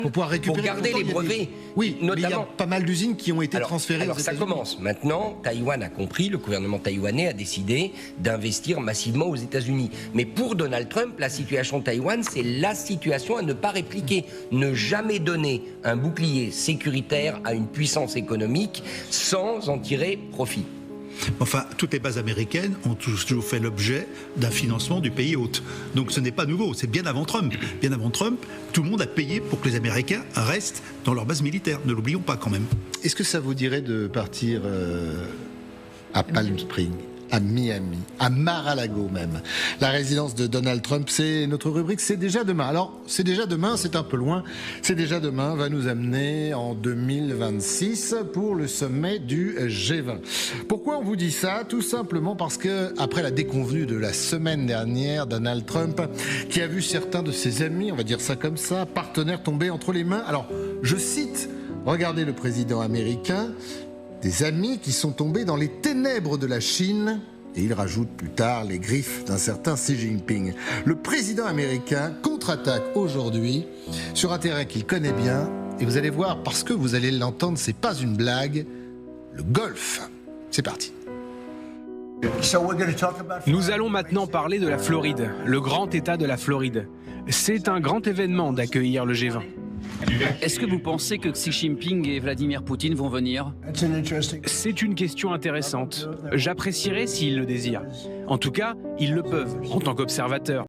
pour pouvoir récupérer. Pour garder les brevets. Oui, notamment. mais il y a pas mal d'usines qui ont été transférées aux Alors ça États-Unis. commence. Maintenant, Taïwan a compris, le gouvernement taïwanais a décidé d'investir massivement aux États-Unis. Mais pour Donald Trump, la situation de Taïwan, c'est la situation à ne pas répliquer. Ne jamais donner un bouclier sécuritaire à une puissance économique sans en tirer profit. Enfin, toutes les bases américaines ont toujours fait l'objet d'un financement du pays hôte. Donc ce n'est pas nouveau, c'est bien avant Trump. Bien avant Trump, tout le monde a payé pour que les Américains restent dans leur base militaire. Ne l'oublions pas quand même. Est-ce que ça vous dirait de partir à Palm Springs, à Miami, à Mar-a-Lago même? La résidence de Donald Trump, c'est notre rubrique C'est déjà demain. Alors, c'est déjà demain, c'est un peu loin. C'est déjà demain va nous amener en 2026 pour le sommet du G20. Pourquoi on vous dit ça? Tout simplement parce que, après la déconvenue de la semaine dernière, Donald Trump, qui a vu certains de ses amis, on va dire ça comme ça, partenaires tomber entre les mains. Alors, je cite, regardez le président américain, des amis qui sont tombés dans les ténèbres de la Chine, et il rajoute plus tard les griffes d'un certain Xi Jinping. Le président américain contre-attaque aujourd'hui sur un terrain qu'il connaît bien, et vous allez voir, parce que vous allez l'entendre, c'est pas une blague, le golf. C'est parti. Nous allons maintenant parler de la Floride, le grand État de la Floride. C'est un grand événement d'accueillir le G20. Est-ce que vous pensez que Xi Jinping et Vladimir Poutine vont venir? C'est une question intéressante. J'apprécierais s'ils le désirent. En tout cas, ils le peuvent, en tant qu'observateurs.